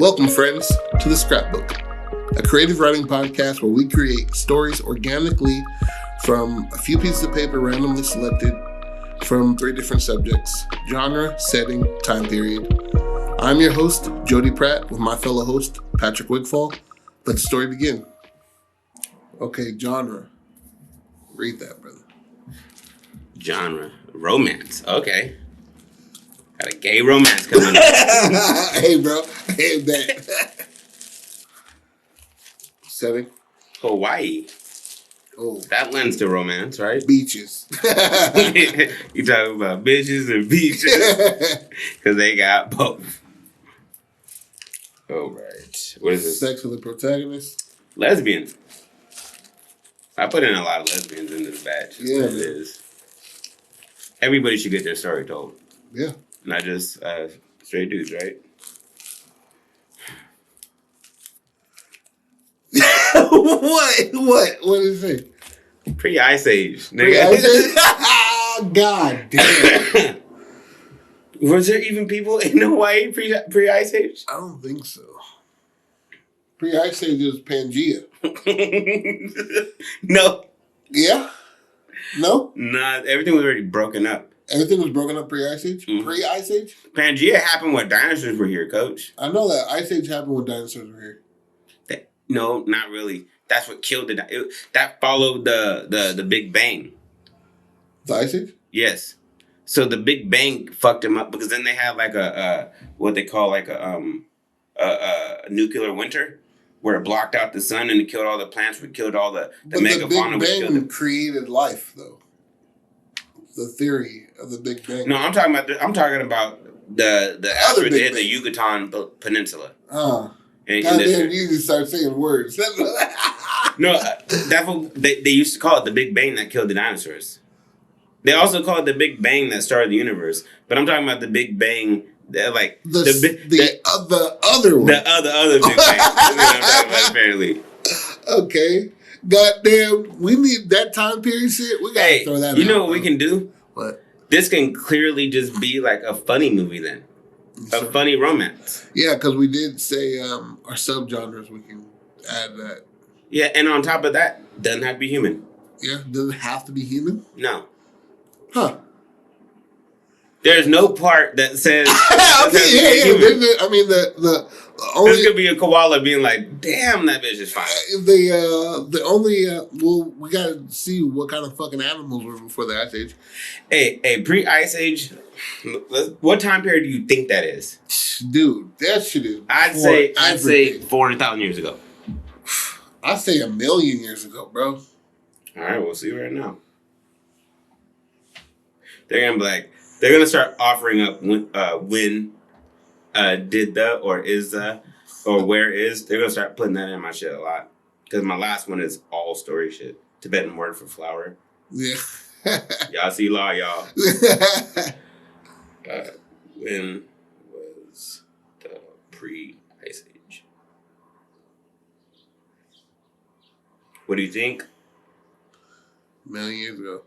Welcome, friends, to the Scrapbook, a creative writing podcast where we create stories organically from a few pieces of paper randomly selected from 3 different subjects: genre, setting, time period. I'm your host, Jody Pratt, with my fellow host, Patrick Wigfall. Let the story begin. Okay, genre. Read that, brother. Genre. Romance. Okay. Got a gay romance coming up. Hey, bro. Hey, that. Setting. Hawaii. Oh. That lends to romance, right? Beaches. You talking about bitches and beaches? Because they got both. All right. What is this? Sex with the protagonist. Lesbian. I put in a lot of lesbians in this batch. Yeah, it is. Everybody should get their story told. Yeah. Not just straight dudes, right? What is it? Pre-Ice Age, nigga. Pre-Ice Age? God damn. Was there even people in Hawaii pre-Ice Age? I don't think so. Pre-Ice Age is Pangea. No. Yeah? No? Nah, everything was already broken up. Everything was broken up pre-Ice Age? Mm-hmm. Pre-Ice Age? Pangea happened when dinosaurs were here, coach. I know that. Ice Age happened when dinosaurs were here. No, not really. That's what killed it. That followed the Big Bang. The Ice Age? Yes. So the Big Bang fucked them up because then they had like a what they call like a nuclear winter where it blocked out the sun and it killed all the plants, it killed all the megafauna. The Big Bang created life, though. The theory of the Big Bang. No, I'm talking about the after they had the Yucatan Peninsula. And goddamn, you just start saying words. No, that's what they used to call it, the Big Bang that killed the dinosaurs. They also call it the Big Bang that started the universe. But I'm talking about the Big Bang, like the other one. The other Big Bang. I'm talking about, apparently. Okay. Goddamn, we need that time period shit. We gotta throw that out. You know what we can do? What? This can clearly just be like a funny movie then. A funny romance. Yeah, because we did say our subgenres, we can add that. Yeah, and on top of that, doesn't have to be human. Yeah, does it have to be human? No. Huh. There's no part that says the only, this could be a koala being like, damn, that bitch is fine. The only we gotta see what kind of fucking animals were before the Ice Age. Hey, pre-Ice Age, what time period do you think that is? Dude, that shit is I'd say 400,000 years ago. I'd say 1 million years ago, bro. Alright, we'll see right now. They're gonna start offering up when did the or is the or where is. They're gonna start putting that in my shit a lot because my last one is all story shit. Tibetan word for flower. Yeah. Y'all see law, y'all. When was the pre-Ice Age? What do you think? 1 million years ago.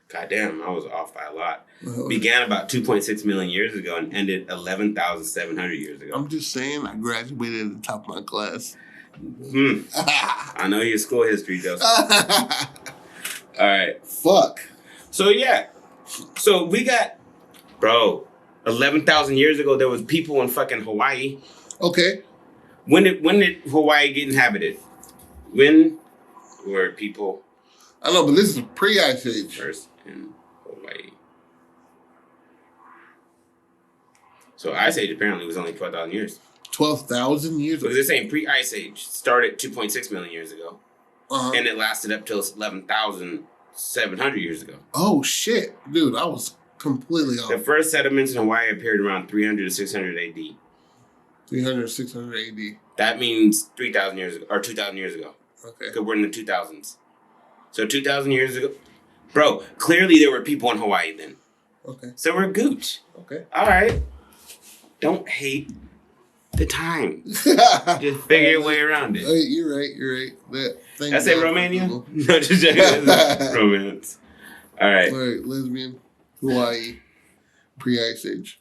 Goddamn, I was off by a lot. Began about 2.6 million years ago and ended 11,700 years ago. I'm just saying, I graduated at the top of my class. I know your school history, Joseph. All right. Fuck. So, yeah. So, we got, 11,000 years ago, there was people in fucking Hawaii. Okay. When did Hawaii get inhabited? When were people... I know, but this is pre-Ice Age. First in Hawaii. So Ice Age apparently was only 12,000 years. 12,000 years? But they're saying pre-Ice Age started 2.6 million years ago. Uh-huh. And it lasted up till 11,700 years ago. Oh, shit. Dude, I was completely off. The first settlements in Hawaii appeared around 300 to 600 AD. 300 to 600 AD. That means 3,000 years ago, or 2,000 years ago. Okay. Because we're in the 2000s. So 2,000 years ago. Bro, clearly there were people in Hawaii then. Okay. So we're gooch. Okay. All right. Don't hate the time. Just figure your way around it. You're right. I say Romania? No, just romance. All right. Lesbian, Hawaii, pre-Ice Age.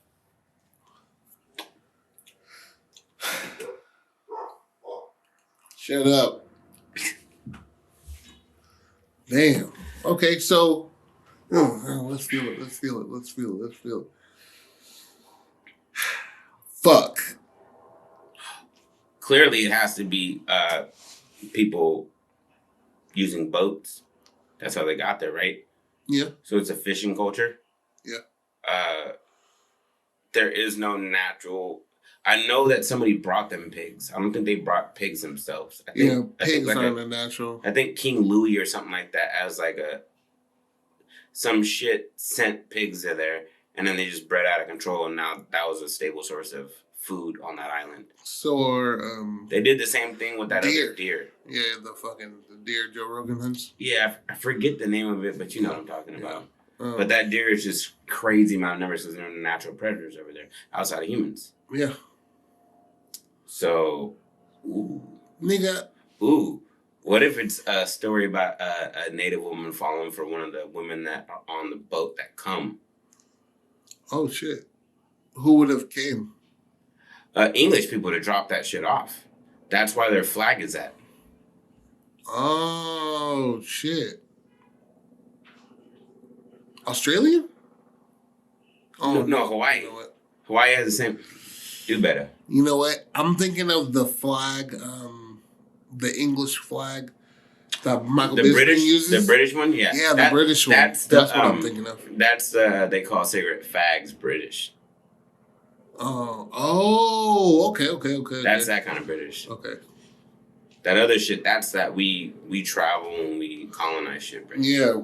Shut up. Damn. Okay, so let's feel it. Fuck. Clearly, it has to be people using boats. That's how they got there, right? Yeah. So it's a fishing culture. Yeah. There is no natural. I know that somebody brought them pigs. I don't think they brought pigs themselves. I think, pigs aren't a natural. I think King Louis or something like that as like some shit sent pigs to there, and then they just bred out of control, and now that was a stable source of food on that island. So, they did the same thing with that other deer. Yeah, the deer Joe Rogan hunts. Yeah, I forget the name of it, but you know what I'm talking about. But that deer is just crazy amount of numbers because they're natural predators over there, outside of humans. Yeah. So, ooh. Nigga. Ooh. What if it's a story about a Native woman falling for one of the women that are on the boat that come? Oh, shit. Who would have came? English people to drop that shit off. That's why their flag is at. Oh, shit. Australian? Oh, no, Hawaii. You know what? Hawaii has the same. Do better. You know what? I'm thinking of the flag, the English flag that Michael Bisping uses. The British one? Yeah. Yeah, the British one. That's what I'm thinking of. That's, they call cigarette fags British. Oh, okay. That's that kind of British. Okay. That other shit, that's that we travel and we colonize shit, British. Yeah,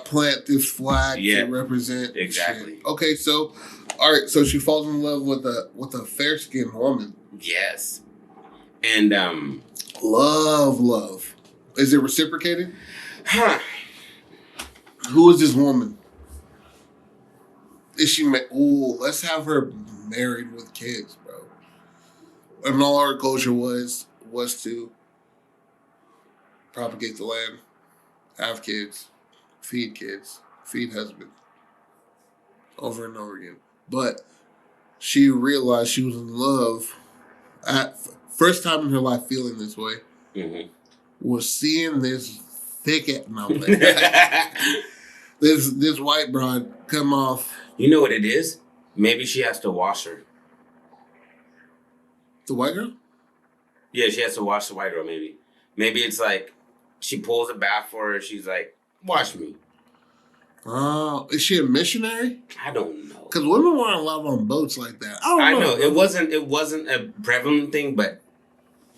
plant this flag to represent exactly. Shit. Okay, so all right, so she falls in love with a fair skinned woman. Yes. And love. Is it reciprocated? Huh. Who is this woman? Is she let's have her married with kids, bro. And all our culture was to propagate the land, have kids, feed husband, over and over again. But she realized she was in love at first time in her life feeling this way. Mm-hmm. Was seeing this thicket this white broad come off. You know what it is? Maybe she has to wash her. The white girl? Yeah, she has to wash the white girl, maybe. Maybe it's like she pulls a bath for her. She's like, wash me. Oh, is she a missionary? I don't know. Because women weren't allowed on boats like that. I don't know. It wasn't a prevalent thing, but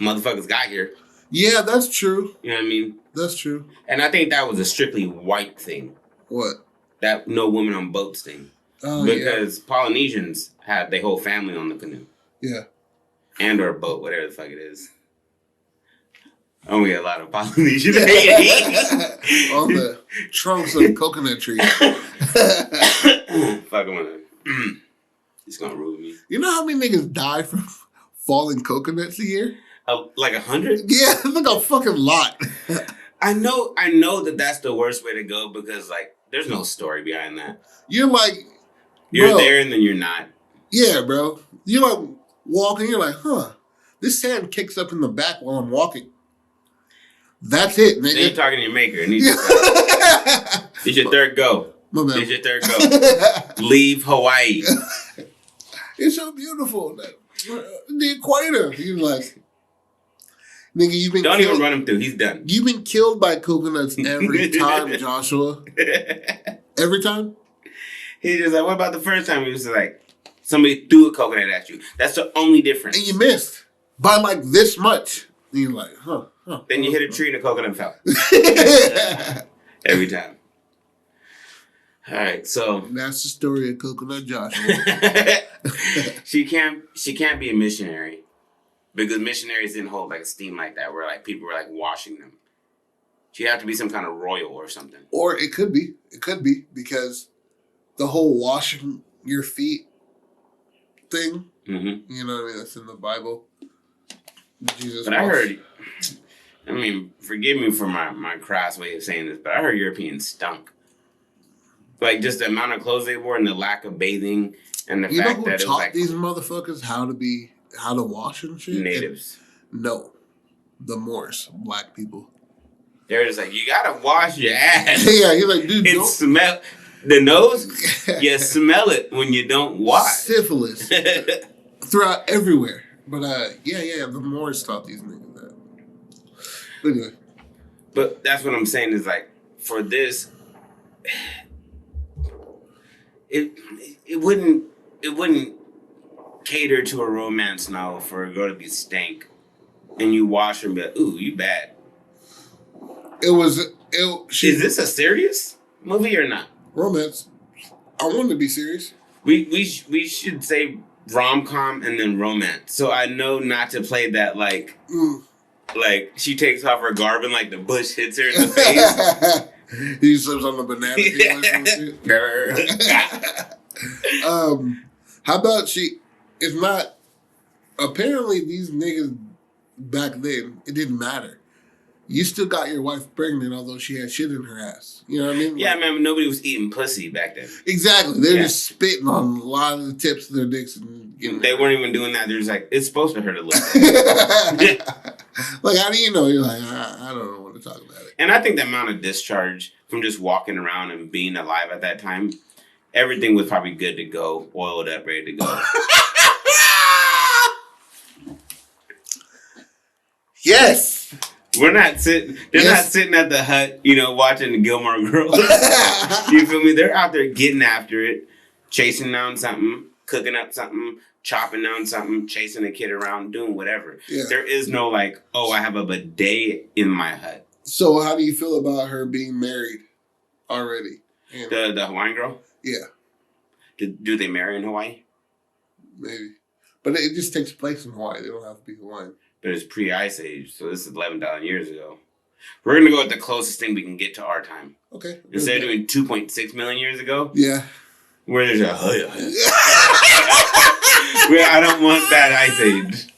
motherfuckers got here. Yeah, that's true. You know what I mean? That's true. And I think that was a strictly white thing. What? That no women on boats thing. Oh, because Polynesians had their whole family on the canoe. Yeah. And or boat, whatever the fuck it is. Oh, we got a lot of Polynesian ladies. On the trunks of coconut trees. Fuck, it's gonna ruin me. You know how many niggas die from falling coconuts a year? Like 100? Yeah, it's like a fucking lot. I know that that's the worst way to go because, like, there's no story behind that. You're like... You're there and then you're not. Yeah, bro. You're like walking, you're like, this sand kicks up in the back while I'm walking. That's it, nigga. Then you're talking to your maker. It's your third go. It's your third go. Leave Hawaii. It's so beautiful. The equator. You're like, nigga, you've been Don't even run him through. He's done. You've been killed by coconuts every time, Joshua. Every time? He's just like, what about the first time? He was like, somebody threw a coconut at you. That's the only difference. And you missed by like this much. And you're like, Then you hit a tree and a coconut fell. Every time. All right, so that's the story of Coconut Joshua. She can't be a missionary because missionaries didn't hold like esteem like that, where like people were like washing them. She'd have to be some kind of royal or something. Or it could be because the whole washing your feet thing. Mm-hmm. You know what I mean? That's in the Bible. Jesus. But I heard. I mean, forgive me for my crass way of saying this, but I heard Europeans stunk. Like, just the amount of clothes they wore and the lack of bathing and the fact that it was like... these motherfuckers how to be how to wash and shit. Natives. And no. The Moors, black people. They're just like, you gotta wash your ass. Yeah, he's like, dude, it smell the nose. You smell it when you don't wash. Syphilis throughout everywhere. But yeah, the Moors taught these niggas that. Anyway, but that's what I'm saying is like for this, it wouldn't cater to a romance novel for a girl to be stank, and you wash her and be like, ooh, you bad. Is this a serious movie or not? Romance. I want to be serious. We should say rom-com and then romance. So I know not to play that like she takes off her garb and like the bush hits her in the face. He slips on the banana. How about it's not, apparently these niggas back then, it didn't matter. You still got your wife pregnant, although she had shit in her ass. You know what I mean? Yeah, I mean, nobody was eating pussy back then. Exactly. They're just spitting on a lot of the tips of their dicks. And they weren't even doing that. They're just like, it's supposed to hurt a little. Like, how do you know? You're like, I don't know what to talk about it. And I think the amount of discharge from just walking around and being alive at that time, everything was probably good to go, oiled up, ready to go. Yes. We're not sitting. They're not sitting at the hut, watching the Gilmore Girls. You feel me? They're out there getting after it, chasing down something, cooking up something, chopping down something, chasing a kid around, doing whatever. Yeah. There is no like, oh, I have a bidet in my hut. So how do you feel about her being married already? The Hawaiian girl? Yeah. Do they marry in Hawaii? Maybe, but it just takes place in Hawaii. They don't have to be Hawaiian. But it's pre-Ice Age, so this is 11,000 years ago. We're going to go with the closest thing we can get to our time. Okay. Instead of doing 2.6 million years ago. Yeah. Where there's where I don't want that Ice Age.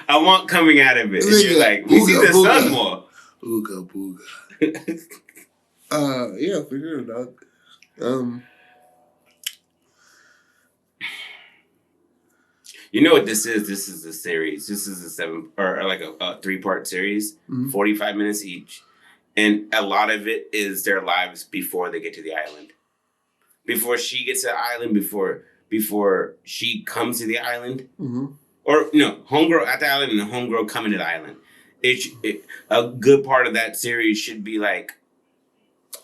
I want coming out of it. And you're like, we see the sun more. Ooga booga. Yeah, for sure, dog. You know what this is? This is a series. This is a 3-part series, 45 minutes each. And a lot of it is their lives before they get to the island. Before she gets to the island, before she comes to the island. Mm-hmm. Or, no, homegirl at the island and the homegirl coming to the island. A good part of that series should be like...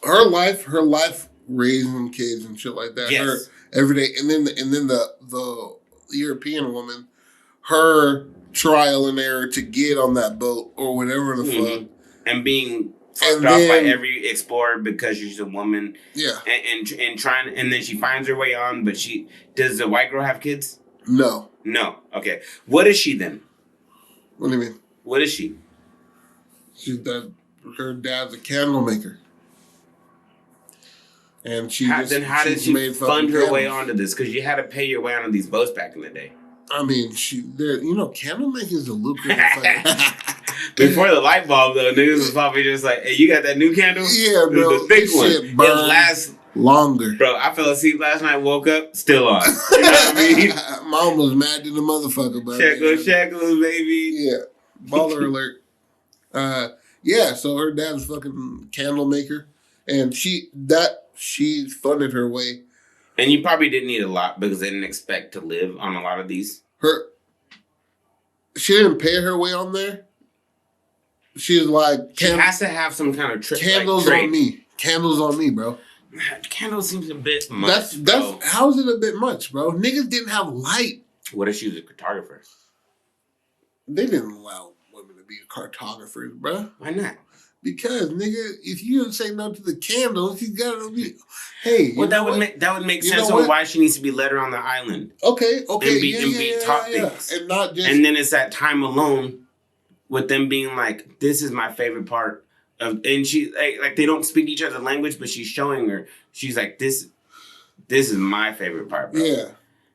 Her life raising kids and shit like that. Yes. Her every day. And then the European woman, her trial and error to get on that boat or whatever the fuck. And being fucked off by every explorer because she's a woman. Yeah. And trying, and then she finds her way on, but does the white girl have kids? No. No. Okay. What is she then? What do you mean? What is she? Her dad's a candle maker. And how did she fund her way onto this? Because you had to pay your way onto these boats back in the day. I mean, candle making is a lucrative thing. Before the light bulb, though, niggas was probably just like, hey, you got that new candle? Yeah, bro. The thick one. It lasts longer. Bro, I fell asleep last night, woke up, still on. You know what I mean? Mom was mad to the motherfucker about it. Shackles, baby. Yeah. Baller alert. Yeah, so her dad's fucking candle maker. And she funded her way. And you probably didn't need a lot because they didn't expect to live on a lot of these. She didn't pay her way on there. She's like... She has to have some kind of candles on me. Candles on me, bro. Candles seems a bit much. How's it a bit much, bro? Niggas didn't have light. What if she was a cartographer? They didn't allow women to be cartographers, bro. Why not? Because, nigga, if you don't say no to the candles, you gotta be... Hey, well, that would make sense on why she needs to be let on the island. Okay. And be taught things. And not just... And then it's that time alone with them being like, this is my favorite part of... And she... Like they don't speak each other's language, but she's showing her... She's like, this is my favorite part, bro. Yeah.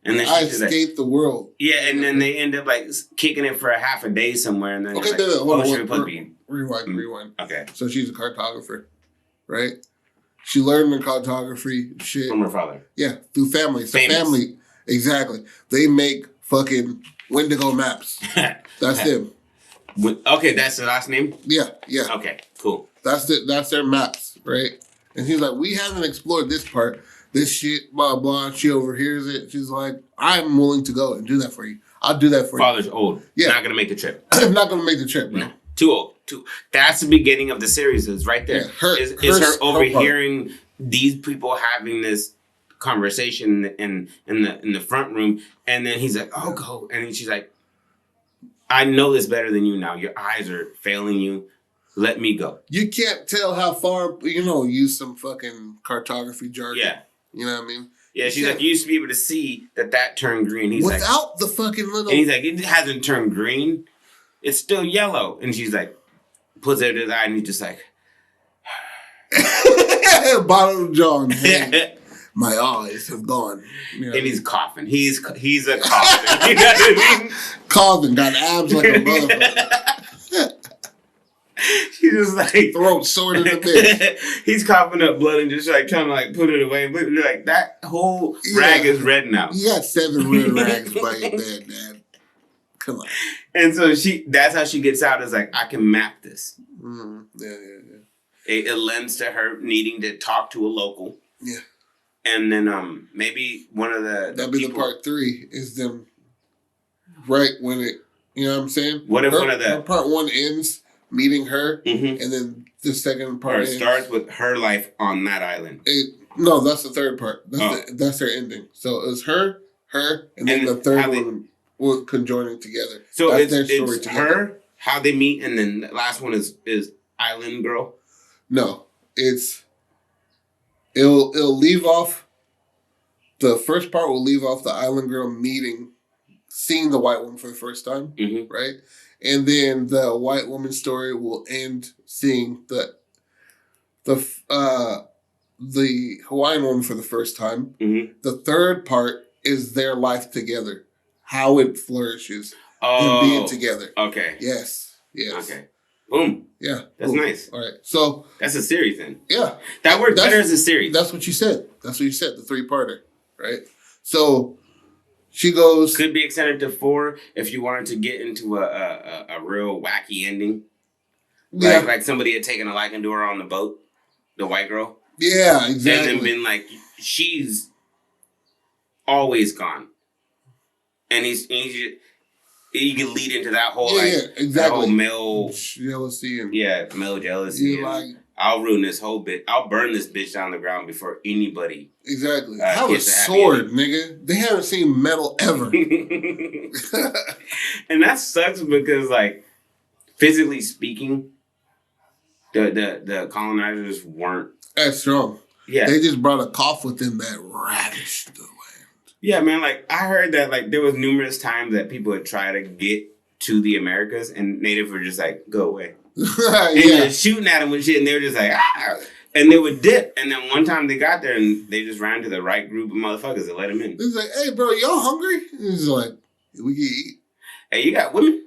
And then I escaped the world. Yeah, and then they end up like kicking it for a half a day somewhere, and then rewind. Okay. So she's a cartographer, right? She learned the cartography shit from her father. Yeah, through family. So family, exactly. They make fucking Wendigo Maps. That's him. Okay, that's the last name? Yeah. Okay, cool. That's their maps, right? And he's like, we haven't explored this part. This shit, blah, blah. She overhears it. She's like, I'm willing to go and do that for you. I'll do that for Father's old. Yeah. Not going to make the trip. I'm not going to make the trip, bro. No. Too old. That's the beginning of the series. Is right there. Yeah, her overhearing these people having this conversation in the front room, and then he's like, "Oh, go," and then she's like, "I know this better than you now. Your eyes are failing you. Let me go." You can't tell how far. Use some fucking cartography jargon. Yeah, you know what I mean. Yeah, she's like, you used to be able to see that turned green. He's without the fucking little. And he's like, it hasn't turned green. It's still yellow. And she's like, puts it to his eye, and he's just like, bottom of the jaw. My eyes have gone. And he's coughing. He's a coughing. You know what I mean? Coughing, got abs like a motherfucker. He's just like throat sore in the bitch. He's coughing up blood and just like trying to like put it away. But like that whole rag is red now. You got 7 red rags by your bed, man. Come on. And so that's how she gets out, is like, I can map this. Mm-hmm. Yeah. It lends to her needing to talk to a local. Yeah. And then maybe one of the that'd be the part 3 is them right when it, you know what I'm saying? What if one of the part 1 ends meeting her, and then the second part starts with her life on that island. No, that's the third part. That's their ending. So it was her, and then the third one were conjoining together. So that's it's their story together. Her, how they meet, and then the last one is Island Girl. No, it'll leave off. The first part will leave off the Island Girl seeing the white woman for the first time, right? And then the white woman story will end seeing the Hawaiian woman for the first time. Mm-hmm. The third part is their life together, how it flourishes in being together. Okay. Yes. Okay. Boom. Yeah. That's nice. All right. So that's a series then. Yeah. That works better as a series. That's what you said. The 3-parter, right? So she goes. Could be extended to 4 if you wanted to get into a real wacky ending. Yeah. Like somebody had taken a liking to her on the boat, the white girl. Yeah, exactly. And then been like, she's always gone. And you can lead into that whole exactly. That whole male jealousy and male jealousy. I'll ruin this whole bit. I'll burn this bitch down the ground before anybody. Exactly. Have a sword, nigga. They haven't seen metal ever. And that sucks because, like, physically speaking, the colonizers weren't as strong. Yeah, they just brought a cough with them that ravished the land. Yeah, man. Like, I heard that like there was numerous times that people would try to get to the Americas, and Native were just like, "Go away." And they're shooting at them with shit, and they were just like, ah! And they would dip. And then one time they got there, and they just ran to the right group of motherfuckers that let them in. He's like, "Hey, bro, y'all hungry?" He's like, "We can eat." Hey, you got women?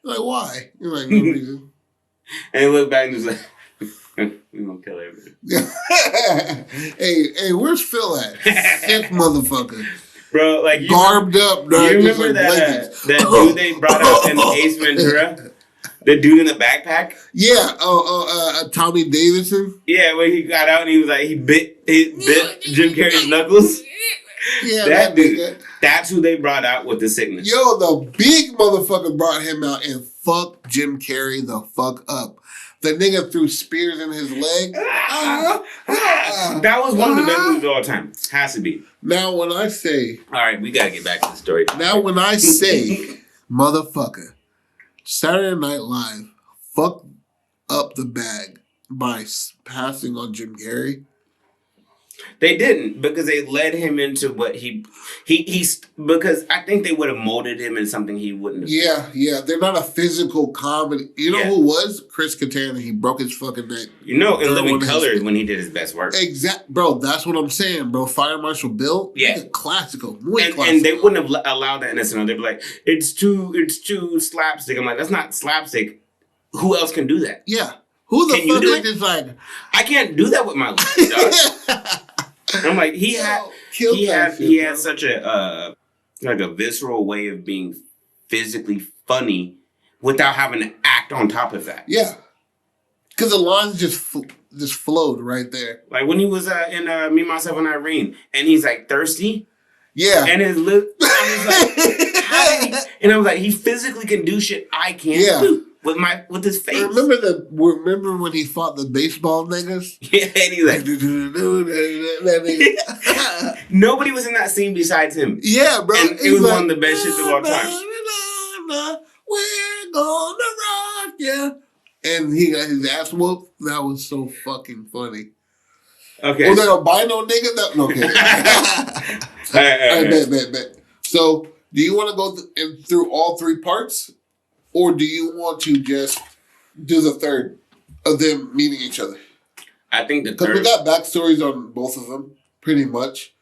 Like, why? You're like, no reason. And they look back and just like, we gonna kill everybody. hey, where's Phil at? Sick motherfucker. Bro, like garbed up. You remember that dude they brought up in Ace Ventura? The dude in the backpack? Yeah. Tommy Davidson? Yeah, when he got out and he was like, he bit Jim Carrey's knuckles. Yeah, that dude. Nigga. That's who they brought out with the sickness. Yo, the big motherfucker brought him out and fucked Jim Carrey the fuck up. The nigga threw spears in his leg. That was one of the best movies of all time. Has to be. Now, when I say... All right, we got to get back to the story. Now, when I say, motherfucker, Saturday Night Live fucked up the bag by passing on Jim Carrey. They didn't, because they led him into what he's because I think they would have molded him in something he wouldn't have. Yeah. They're not a physical comedy. You know who was? Chris Kattan. He broke his fucking neck. You know, in Living Color when he did his best work. Bro, that's what I'm saying, bro. Fire Marshal Bill. Yeah. Classical. Classical. And they wouldn't have allowed that in SNL. They'd be like, it's too slapstick. I'm like, that's not slapstick. Who else can do that? Yeah. Who the fuck is like... I can't do that with my life, dog. I'm like, he had such a like a visceral way of being physically funny without having to act on top of that. Yeah. Because the lines just flowed right there. Like when he was in Me, Myself, and Irene, and he's like thirsty. Yeah. And his lip, I was like, how did he? And I was like, he physically can do shit I can't do with his face. Remember when he fought the baseball niggas? Yeah, and he's like, nobody was in that scene besides him. Yeah, bro. And it was like, one of the best shits of all time. We're gonna rock, yeah. And he got his ass whooped. That was so fucking funny. Okay. Was that a albino nigga? No, okay. All right, bet. So, do you want to go through all three parts? Or do you want to just do the third of them meeting each other? I think the third. Because we got backstories on both of them, pretty much.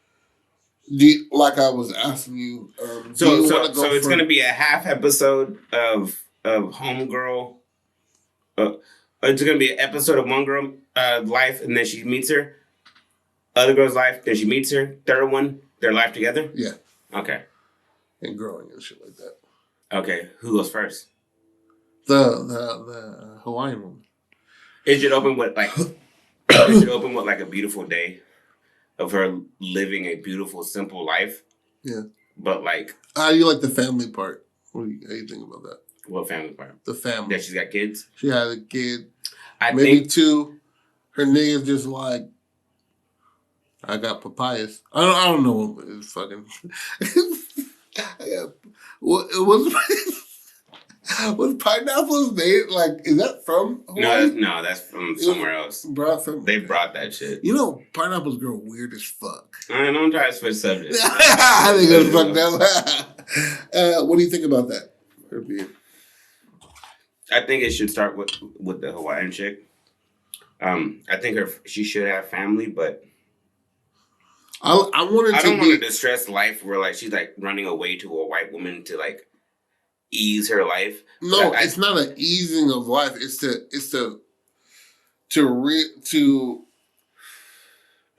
Like I was asking you. So it's going to be a half episode of Homegirl. It's going to be an episode of one girl life, and then she meets her. Other girl's life, then she meets her. Third one, their life together? Yeah. Okay. And growing and shit like that. Okay. Who goes first? The Hawaiian woman. It should open with like a beautiful day of her living a beautiful, simple life. Yeah. But like, how do you like the family part? How do you think about that? What family part? The family. That she's got kids? She had a kid. Maybe think 2. Her nigga's just like, I got papayas. I don't know. It's fucking. Was pineapples made? Like, is that from Hawaii? No, that's from somewhere else. They brought that shit. You know, pineapples grow weird as fuck. I don't try to switch subjects. I think it's fucked up. What do you think about that? I think it should start with the Hawaiian chick. I think she should have family, but I don't want to distress life where like she's like running away to a white woman to like ease her life. No, it's not an easing of life. It's to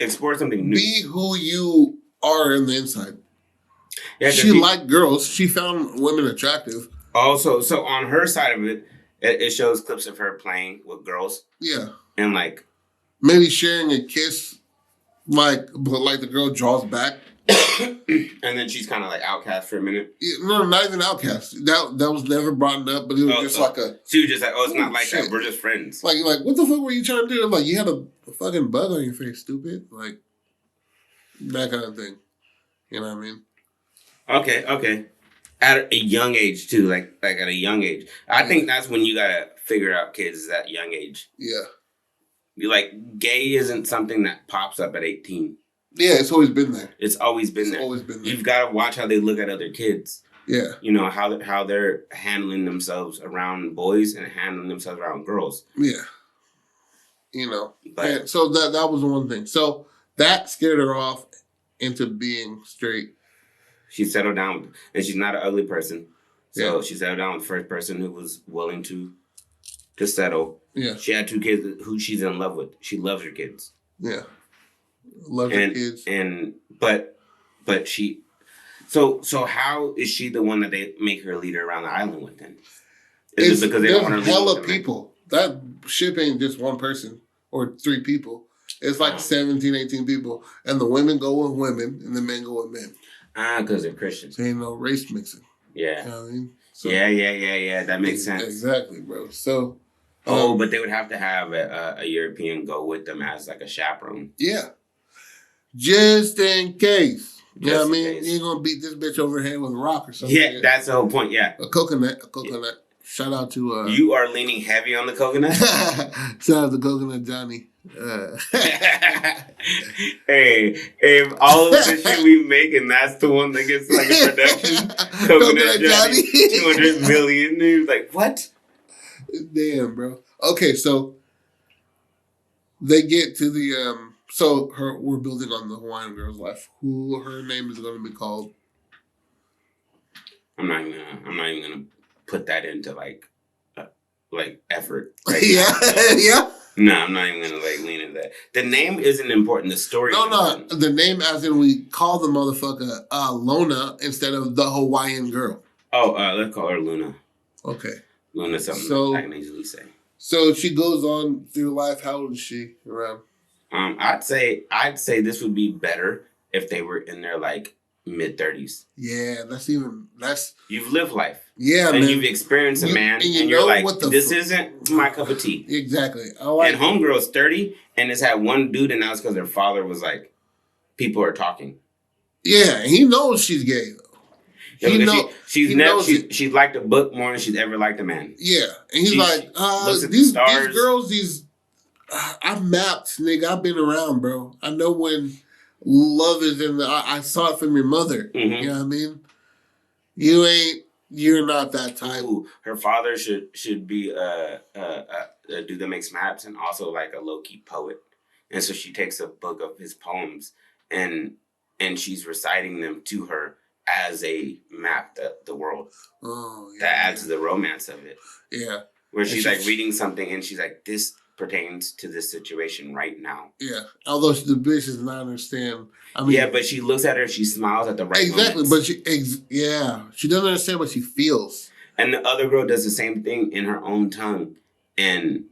explore something new. Be who you are in the inside. Yeah, she liked girls. She found women attractive. Also, so on her side of it shows clips of her playing with girls. Yeah. And like maybe sharing a kiss, but the girl draws back. And then she's kind of like outcast for a minute. Yeah, no, not even outcast. That was never brought up, but it was just like a. She was just like, it's not like that. We're just friends. Like, what the fuck were you trying to do? Like, you had a fucking bug on your face, stupid. Like, that kind of thing. You know what I mean? Okay. At a young age too, like at a young age. I think that's when you gotta figure out kids at young age. Yeah. You're like, gay isn't something that pops up at 18. Yeah, it's always been there. It's always been there. You've got to watch how they look at other kids. Yeah. You know, how they're handling themselves around boys and handling themselves around girls. Yeah. You know. But, so that was one thing. So that scared her off into being straight. She settled down, and she's not an ugly person. So she settled down with the first person who was willing to settle. Yeah. She had 2 kids who she's in love with. She loves her kids. Yeah. Love her kids. But she, so how is she the one that they make her leader around the island with then? Is it because they don't want her to hella people. That ship ain't just one person or 3 people. It's like 17, 18 people. And the women go with women and the men go with men. Because they're Christians. There ain't no race mixing. Yeah. You know what I mean? So, yeah. That makes sense. Exactly, bro. So. But they would have to have a European go with them as like a chaperone. Yeah. Just in case. You know what I mean? You ain't going to beat this bitch over the head with a rock or something. Yeah, that's the whole point, yeah. A coconut. Shout out to... you are leaning heavy on the coconut? Shout out to Coconut Johnny. Hey, if all of the shit we make and that's the one that gets like a production, Coconut Johnny, 200 million. He's like, what? Damn, bro. Okay, so they get to the we're building on the Hawaiian girl's life. Who her name is going to be called? I'm not even gonna put that into like effort. Right yeah. No, I'm not even gonna lean into that. The name isn't important. The story. No. The name, as in we call the motherfucker Lona instead of the Hawaiian girl. Oh, let's call her Luna. Okay. Luna's something I can easily say. So she goes on through life. How old is she around? I'd say this would be better if they were in their like mid-30s. Yeah, that's you've lived life. Yeah, and man. you've experienced a man, and you're like, this isn't my cup of tea. Exactly. And homegirl's 30 and has had one dude, and now it's because their father was like, people are talking. Yeah, he knows she's gay. She's liked a book more than she's ever liked a man. Yeah, and he's these girls, I've mapped, nigga. I've been around, bro. I know when love is in the. I saw it from your mother. Mm-hmm. You know what I mean? You're not that type. Ooh, her father should be a dude that makes maps and also like a low key poet. And so she takes a book of his poems and she's reciting them to her as a map the world. Oh, yeah. That adds to the romance of it. Yeah. Where she's like reading something and she's like, this pertains to this situation right now. Yeah. Although the bitch does not understand. Yeah, but she looks at her, she smiles at the right moments. But she doesn't understand what she feels. And the other girl does the same thing in her own tongue. And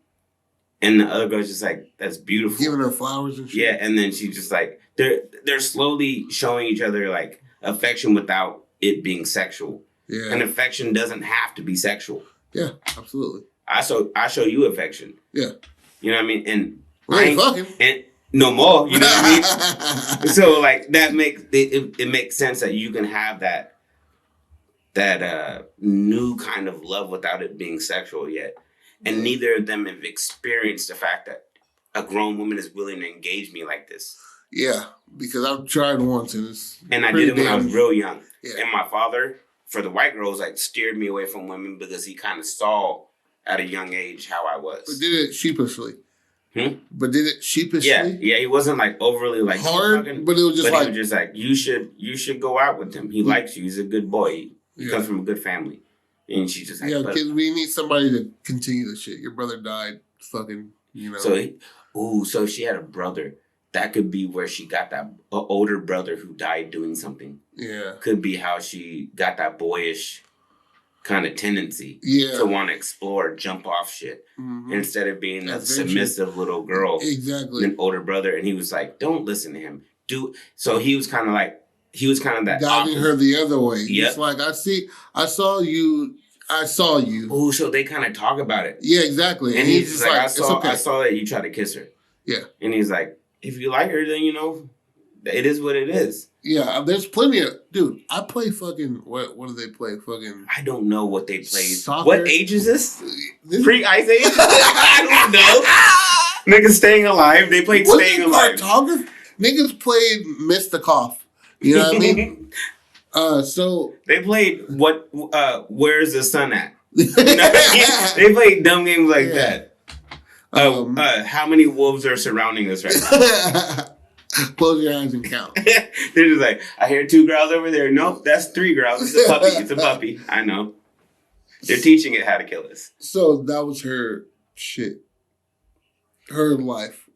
the other girl's just like, that's beautiful. Giving her flowers and shit. Yeah, and then she's just like, they're slowly showing each other like affection without it being sexual. Yeah. And affection doesn't have to be sexual. Yeah, absolutely. I show you affection. Yeah. You know what I mean? And fucking. And no more. You know what I mean? So like that makes it makes sense that you can have that new kind of love without it being sexual yet. And neither of them have experienced the fact that a grown woman is willing to engage me like this. Yeah, because I've tried once and I did it when I was real young. Yeah. And my father, for the white girls, like steered me away from women because he kind of saw at a young age how I was. But did it sheepishly. But did it sheepishly? Yeah. He wasn't like overly like hard, but it was just he was just like you should go out with him. He likes you. He's a good boy. He comes from a good family. And she's just like, kids, we need somebody to continue the shit. Your brother died, fucking, you know. So she had a brother. That could be where she got that older brother who died doing something. Yeah. Could be how she got that boyish kind of tendency to want to explore, jump off shit. Mm-hmm. Instead of being a submissive little girl. Exactly. An older brother. And he was like, don't listen to him. So he was kind of that guiding her the other way. Yep. It's like, I saw you. Oh, so they kind of talk about it. Yeah, exactly. And he's just like, I saw that you tried to kiss her. Yeah. And he's like, if you like her, then, it is what it is. Yeah, there's plenty of... Dude, I play fucking... What do they play? Fucking... I don't know what they play. Soccer? What age is this? Pre-Ice Age? I don't know. Niggas Staying Alive. They played Staying Alive. Niggas played Mr. Cough. You know what I mean? So... They played Where's the Sun At? They played dumb games like that. How many wolves are surrounding us right now? Close your eyes and count. They're just like, I hear 2 growls over there. Nope, that's 3 growls. It's a puppy. I know. They're teaching it how to kill us. So that was her shit. Her life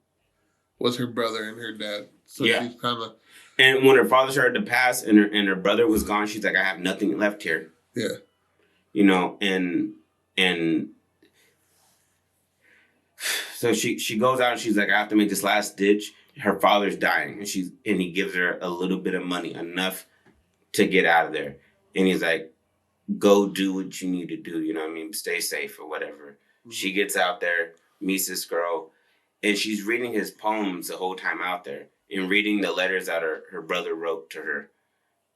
was her brother and her dad. So she's kind of... And when her father started to pass and her brother was gone, she's like, I have nothing left here. Yeah. And so she goes out and she's like, I have to make this last ditch. Her father's dying, and he gives her a little bit of money, enough to get out of there. And he's like, go do what you need to do, you know what I mean? Stay safe or whatever. Mm-hmm. She gets out there, meets this girl, and she's reading his poems the whole time out there and reading the letters that her brother wrote to her.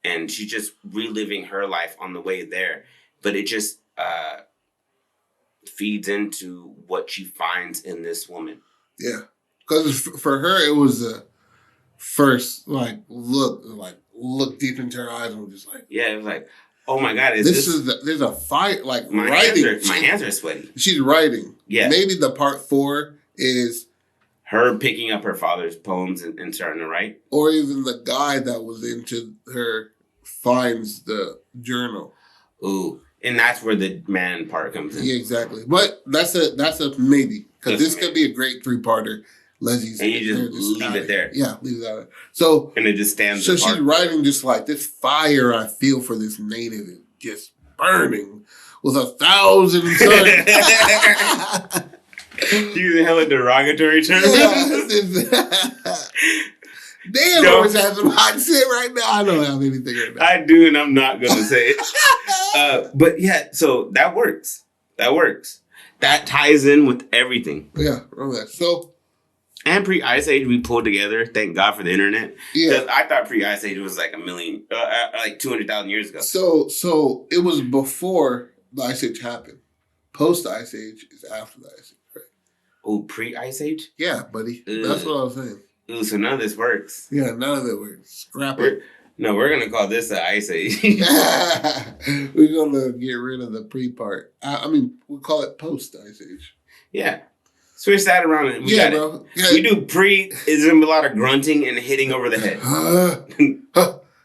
And she's just reliving her life on the way there. But it just feeds into what she finds in this woman. Yeah. Because for her, it was the first, look deep into her eyes and was just like... Yeah, it was like, oh my God, there's a fight, writing. My hands are sweaty. She's writing. Yeah. Maybe the part 4 is... her picking up her father's poems and starting to write. Or even the guy that was into her finds the journal. Ooh. And that's where the man part comes in. Yeah, exactly. But that's a maybe. Because this could be a great 3-parter. Leslie's and you just leave it there. Yeah, leave it out. So and it just stands. So she's writing just like this fire I feel for this native is just burning with 1,000 suns. Using hella derogatory terms. Damn, always have some hot shit right now. I don't have anything right now. I do, and I'm not going to say it. But yeah, so that works. That ties in with everything. Yeah, okay. So. And pre-Ice Age, we pulled together. Thank God for the internet. Yeah. Because I thought pre-Ice Age was like 200,000 years ago. So it was before the Ice Age happened. Post-Ice Age is after the Ice Age, right? Oh, pre-Ice Age? Yeah, buddy. That's what I was saying. Ooh, so none of this works. Yeah, none of it works. Scrap it. No, we're going to call this the Ice Age. We're going to get rid of the pre-part. We'll call it post-Ice Age. Yeah. Switch that around and we got bro. it. Yeah. We do pre, is there a lot of grunting and hitting over the head.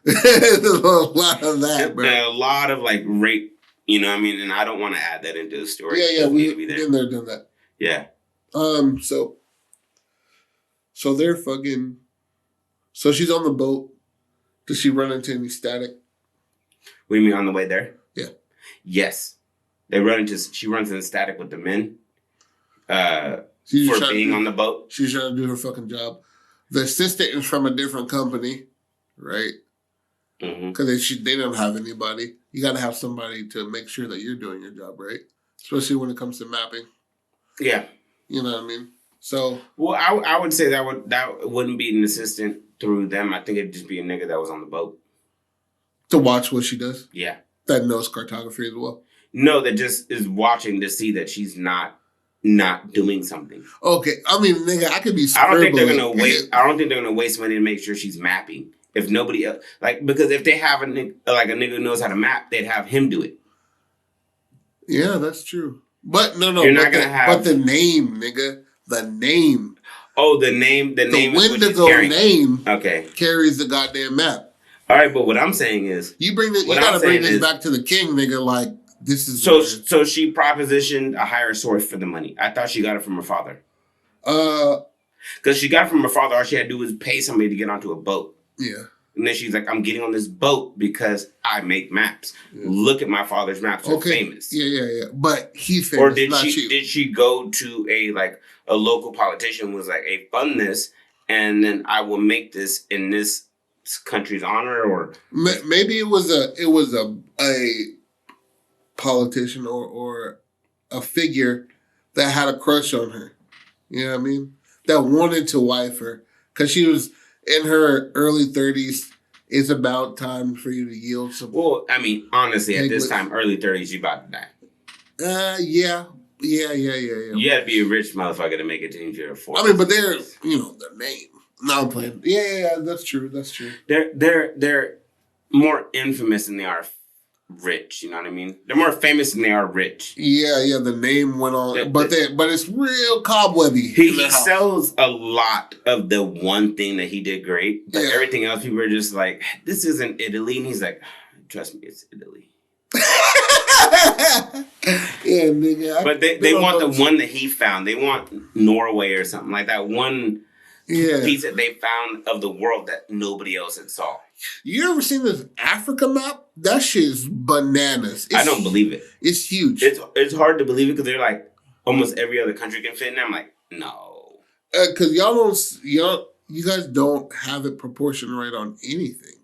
There's a lot of that, bro. And a lot of like rape, you know what I mean? And I don't want to add that into the story. Yeah, we've been there, done that. Yeah. So they're fucking, so she's on the boat. Does she run into any static? What do you mean on the way there? Yeah. Yes. She runs into static with the men. For being on the boat. She's trying to do her fucking job. The assistant is from a different company, right? Because they don't have anybody. You got to have somebody to make sure that you're doing your job, right? Especially when it comes to mapping. Yeah. You know what I mean? So. Well, I would say that wouldn't be an assistant through them. I think it'd just be a nigga that was on the boat. To watch what she does? Yeah. That knows cartography as well? No, that just is watching to see that she's not doing something. Okay, I mean, nigga, I could be. I don't think they're gonna waste money to make sure she's mapping. If nobody else, because if they have a nigga who knows how to map, they'd have him do it. Yeah, that's true. But no, you're not gonna have. But the name, nigga, the name. Oh, the name. The name. The Wendigo name. Okay. Carries the goddamn map. All right, but what I'm saying is, you gotta bring this back to the king, nigga. Like. This is so she propositioned a higher source for the money. I thought she got it from her father. Because she got it from her father, all she had to do was pay somebody to get onto a boat. Yeah. And then she's like, I'm getting on this boat because I make maps. Yeah. Look at my father's maps. They're famous. Yeah. But he's famous. Or did she go to a local politician who was like, hey, fund this, and then I will make this in this country's honor? Or maybe it was a politician or a figure that had a crush on her. You know what I mean? That wanted to wife her. Because she was in her early 30s. It's about time for you to yield some. Well, I mean, honestly, at this time, early 30s, you about to die. Yeah. You had to be a rich motherfucker to make it to your 40s. I mean, but they're, their name. No, I'm playing. Yeah, that's true. They're more infamous than they are rich, you know what I mean? They're more famous than they are rich. Yeah, the name went on, but it's real cobwebby. He sells a lot of the one thing that he did great, but everything else people are just like, this isn't Italy, and he's like, trust me, it's Italy. Yeah, nigga. But they want the one that he found. They want Norway or something like that. One piece that they found of the world that nobody else had saw. You ever seen this Africa map? That shit is bananas. I don't believe it. It's huge. It's hard to believe it because they're like almost every other country can fit in there. I'm like, no. Because you guys don't have it proportioned right on anything.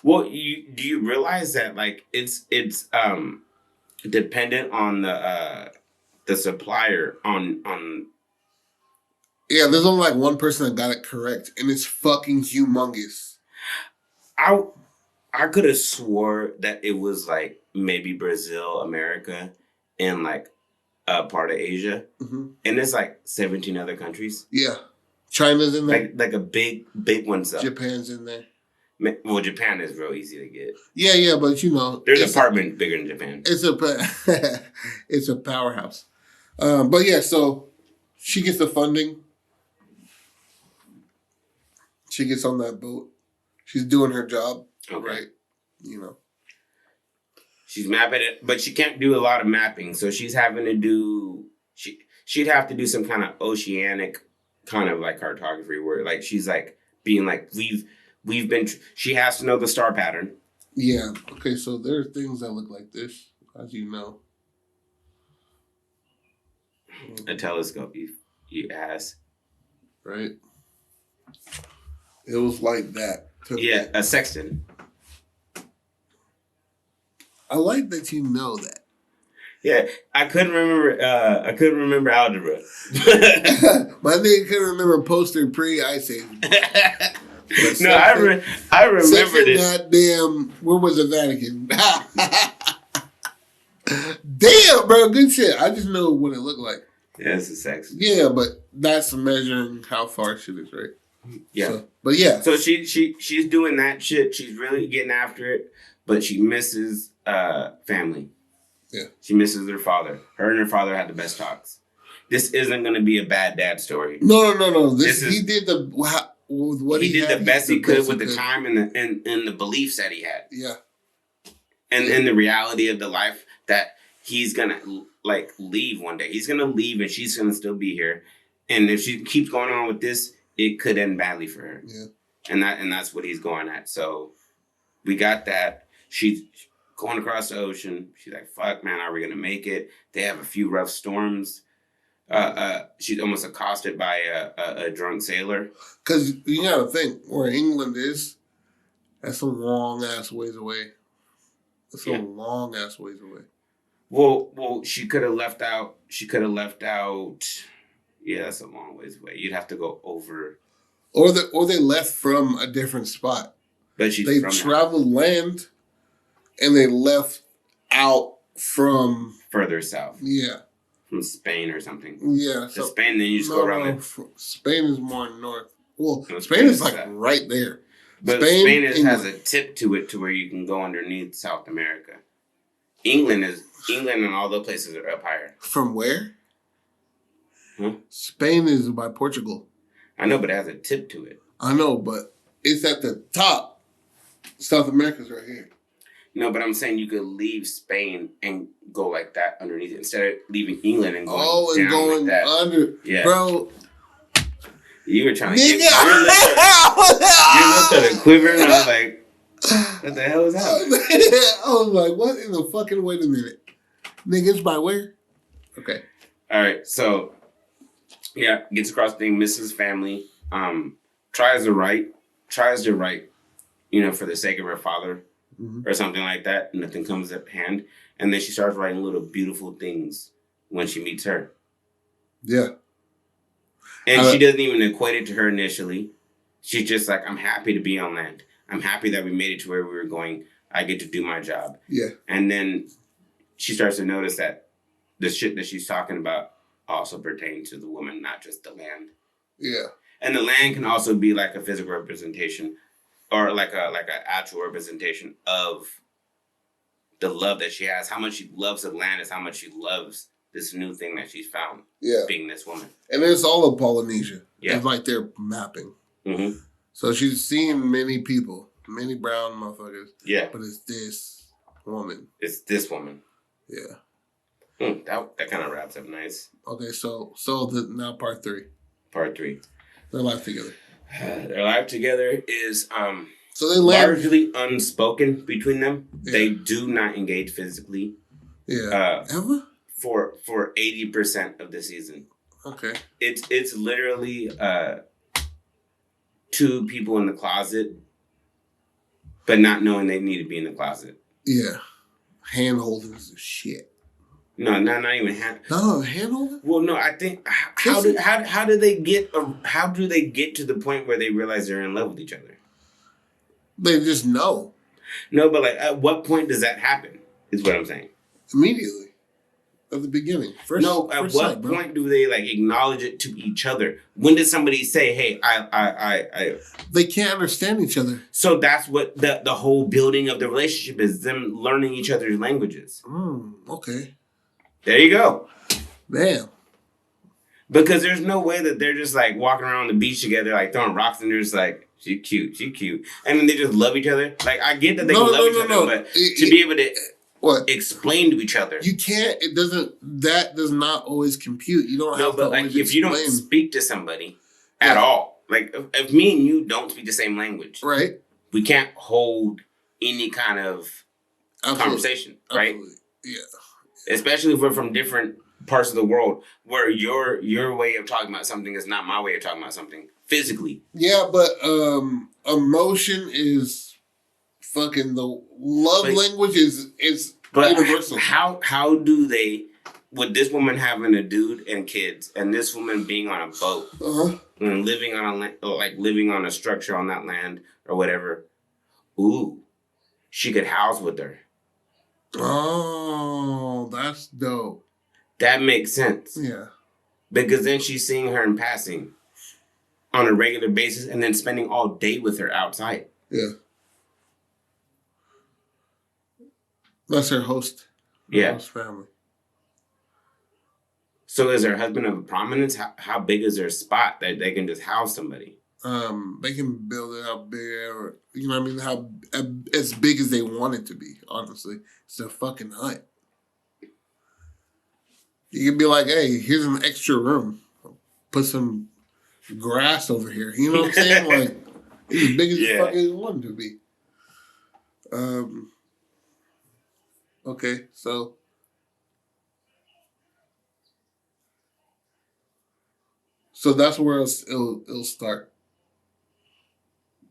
Well, do you realize that it's dependent on the supplier on. Yeah, there's only one person that got it correct, and it's fucking humongous. I could have swore that it was maybe Brazil, America, and a part of Asia, and it's 17 other countries. Yeah, China's in there. Like a big one. So Japan's in there. Well, Japan is real easy to get. Yeah, but there's an apartment bigger than Japan. It's a powerhouse. But yeah, so she gets the funding. She gets on that boat. She's doing her job, right? She's mapping it, but she can't do a lot of mapping, so she's having to do she'd have to do some kind of oceanic kind of like cartography where like she's like being like we've been. She has to know the star pattern. Yeah. Okay. So there are things that look like this, as you know. A telescope, you ass. Right. It was like that. Yeah, a sextant. I like that you know that. Yeah, I couldn't remember. I couldn't remember algebra. My nigga couldn't remember poster pre-Ice Age. No, I remembered it. Goddamn, where was the Vatican? Damn, bro, good shit. I just know what it looked like. Yeah, it's a sex. Yeah, but that's measuring how far shit is, right? Yeah, so, but yeah. So she's doing that shit. She's really getting after it, but she misses family. Yeah, she misses her father. Her and her father had the best talks. This isn't going to be a bad dad story. No. He did the best he could with the time and the beliefs that he had. Yeah, and the reality of the life that he's gonna like leave one day. He's gonna leave and she's gonna still be here. And if she keeps going on with this, it could end badly for her. Yeah. And that's what he's going at. So we got that. She's going across the ocean. She's like, fuck man, are we gonna make it? They have a few rough storms. She's almost accosted by a drunk sailor. Cause you gotta think where England is, that's a long ass ways away. Long ass ways away. Well, she could have left out. Yeah, that's a long ways away. You'd have to go over. Or they left from a different spot. But they traveled land, and they left out from further south. Yeah, from Spain or something. Yeah, so Spain. Then you just go around. Spain is more north. Well, Spain is like right there. But Spain has a tip to it to where you can go underneath South America. England and all the places are up higher. From where? Huh? Spain is by Portugal. I know, but it has a tip to it. I know, but it's at the top. South America's right here. No, but I'm saying you could leave Spain and go like that underneath it instead of leaving England and going down going like that. Under. Yeah. Bro. You were trying to get your lips started quivering. I was like, what the hell is happening? I was like, what in the fucking wait a minute? Niggas by where? Okay. All right. So, yeah, gets across the thing, misses family, tries to write, for the sake of her father or something like that. Nothing comes at hand. And then she starts writing little beautiful things when she meets her. Yeah. And she doesn't even equate it to her initially. She's just like, I'm happy to be on land. I'm happy that we made it to where we were going. I get to do my job. Yeah. And then she starts to notice that the shit that she's talking about also pertains to the woman, not just the land. Yeah. And the land can also be like a physical representation or like a actual representation of the love that she has. How much she loves the land is how much she loves this new thing that she's found. Yeah. Being this woman. And it's all of Polynesia. Yeah. It's like they're mapping. Mm-hmm. So she's seen many people, many brown motherfuckers. Yeah. But it's this woman. It's this woman. Yeah. That kind of wraps up nice. Okay, so now part 3. Part 3. Their life together. Their life together is so they largely unspoken between them. Yeah. They do not engage physically. Yeah. Ever? For 80% of the season. Okay. It's literally 2 people in the closet, but not knowing they need to be in the closet. Yeah. Hand holding is shit. No, not even hand. No, hand holding. Well, no, I think how do they get to the point where they realize they're in love with each other? They just know. No, but like, at what point does that happen? Is what I'm saying. Immediately. At the beginning. At what point do they like acknowledge it to each other? When did somebody say, "Hey, I"? They can't understand each other. So that's what the whole building of the relationship is: them learning each other's languages. Okay. There you go. Damn. Because there's no way that they're just like walking around the beach together, like throwing rocks, and they're just like, she cute, and then they just love each other. Like I get that they love each other, but to be able to What? explain to each other. You can't. It doesn't. That does not always compute. You don't have to like always if you don't speak to somebody at all, like if me and you don't speak the same language, right? We can't hold any kind of conversation, right? Absolutely. Yeah. Especially if we're from different parts of the world, where your way of talking about something is not my way of talking about something physically. Yeah, but emotion is fucking the love language is universal. How do they, with this woman having a dude and kids, and this woman being on a boat and living on a structure on that land or whatever? Ooh, she could house with her. Oh, that's dope. That makes sense. Yeah. Because then she's seeing her in passing on a regular basis and then spending all day with her outside. Yeah. That's her host. Yeah. Host family. So is her husband of prominence? How big is their spot that they can just house somebody? They can build it how big, you know what I mean? How as big as they want it to be, honestly. It's a fucking hut. You can be like, hey, here's an extra room. Put some grass over here. You know what I'm saying? Like, it's as big as you fucking want it to be. Okay, so that's where it'll start.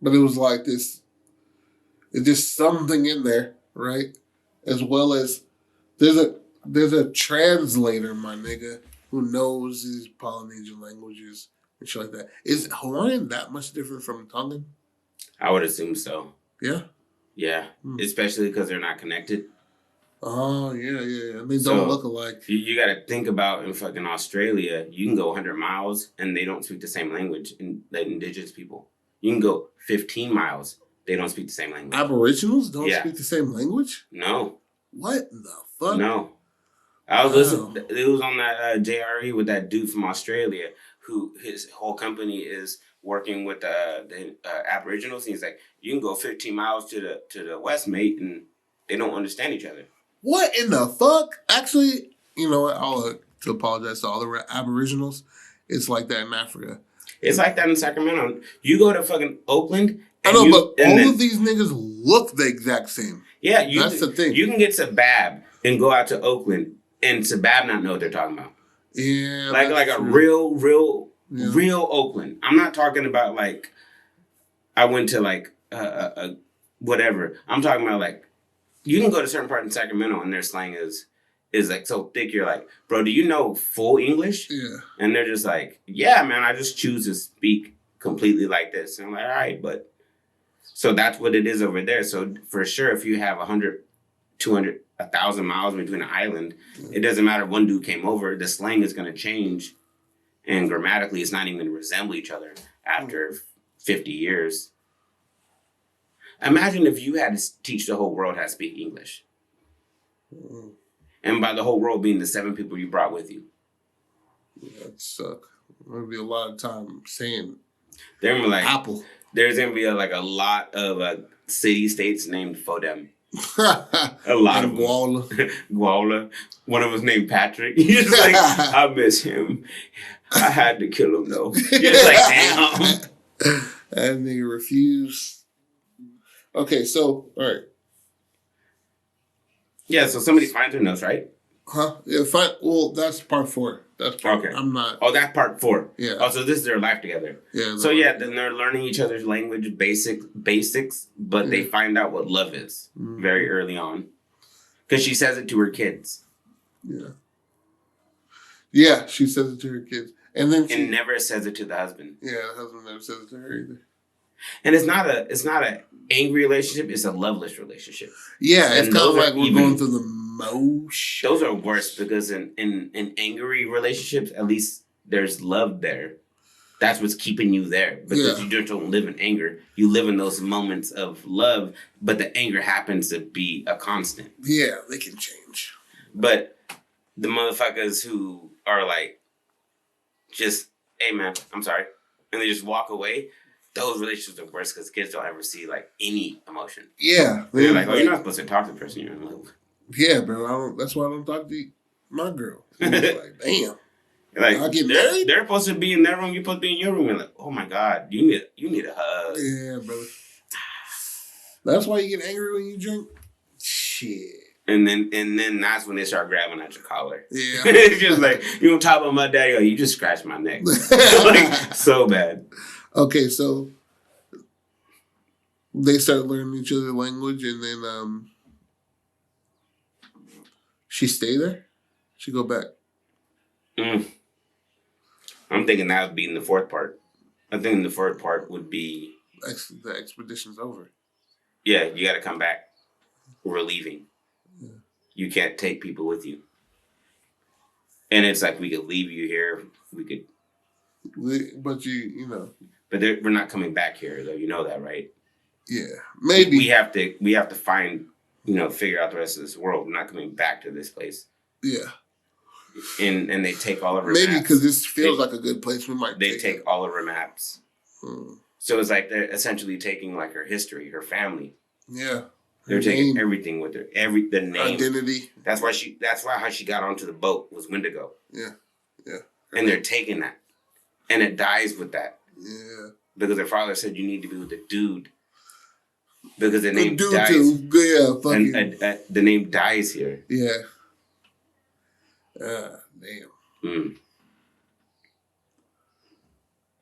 But it was like this, it's just something in there, right? As well as there's a translator, my nigga, who knows these Polynesian languages and shit like that. Is Hawaiian that much different from Tongan? I would assume so. Yeah? Yeah, especially because they're not connected. Oh, yeah. And they don't look alike. You got to think about in fucking Australia, you can go 100 miles and they don't speak the same language, the indigenous people. You can go 15 miles, they don't speak the same language. Aboriginals don't speak the same language? No. What the fuck? No. I was listening, it was on that JRE with that dude from Australia who his whole company is working with the Aboriginals. And he's like, you can go 15 miles to the west, mate, and they don't understand each other. What in the fuck? Actually, you know what? I'll to apologize to all the Aboriginals. It's like that in Africa. It's like that in Sacramento. You go to fucking Oakland. I know, but all of these niggas look the exact same. Yeah, that's the thing. You can get Sabab and go out to Oakland and Sabab not know what they're talking about. Yeah, like a real Oakland. I'm not talking about like I went to like whatever. I'm talking about like you can go to certain parts in Sacramento and their slang is like so thick. You're like, bro, do you know full English? Yeah. And they're just like, yeah, man, I just choose to speak completely like this. And I'm like, all right, but so that's what it is over there. So for sure, if you have 100, 200, 1,000 miles between an island, it doesn't matter if one dude came over, the slang is going to change. And grammatically, it's not even going to resemble each other after 50 years. Imagine if you had to teach the whole world how to speak English. And by the whole world being the 7 people you brought with you. That'd suck. There'd be a lot of time saying apple. There's going to be a lot of city-states named for them. A lot of Guala. Guala. One of us named Patrick. He's like, I miss him. I had to kill him though. He's like, damn. And they refuse. Okay, so all right. Yeah, so somebody finds her notes, right? Huh? Yeah, well, that's part 4. That's part. Okay. I'm not. Oh, that's part 4. Yeah. Oh, so this is their life together. Yeah. So then they're learning each other's language, basics, but they find out what love is very early on, because she says it to her kids. Yeah. Yeah, she says it to her kids, and then and never says it to the husband. Yeah, the husband never says it to her either. And it's not a angry relationship; it's a loveless relationship. Yeah, it's kind of like we're going through the motion. Those are worse because in angry relationships, at least there's love there. That's what's keeping you there, because you just don't live in anger. You live in those moments of love, but the anger happens to be a constant. Yeah, they can change. But the motherfuckers who are like, just, hey man, I'm sorry, and they just walk away. Those relationships are worse because kids don't ever see like any emotion. Yeah. They're like, oh, you're not supposed to talk to the person you're in love with. Yeah, bro. That's why I don't talk to my girl. Like, damn. Like, I get married? They're supposed to be in their room. You're supposed to be in your room. You're like, oh my God, you need a hug. Yeah, brother. That's why you get angry when you drink? Shit. And then that's when they start grabbing at your collar. Yeah. It's just like, you on top of my daddy, oh, you just scratched my neck. Like, so bad. Okay, so they start learning each other's language, and then she stay there? She go back? I'm thinking that would be in the fourth part. I think the fourth part would be... The expedition's over. Yeah, you got to come back. We're leaving. Yeah. You can't take people with you. And it's like, we could leave you here. We could... But you know... But we're not coming back here, though. You know that, right? Yeah, maybe. We have to find, figure out the rest of this world. We're not coming back to this place. Yeah. And they take all of our maybe maps. Because this feels like a good place. We might take all of her maps. So it's like they're essentially taking like her history, her family. Yeah. They're taking everything with her. The name. Identity. That's why how she got onto the boat was Wendigo. Yeah. Yeah. And they're taking that. And it dies with that. Yeah. Because her father said you need to be with the dude. Because the name dude dies. Too. Yeah, fucking. And the name dies here. Yeah. Damn.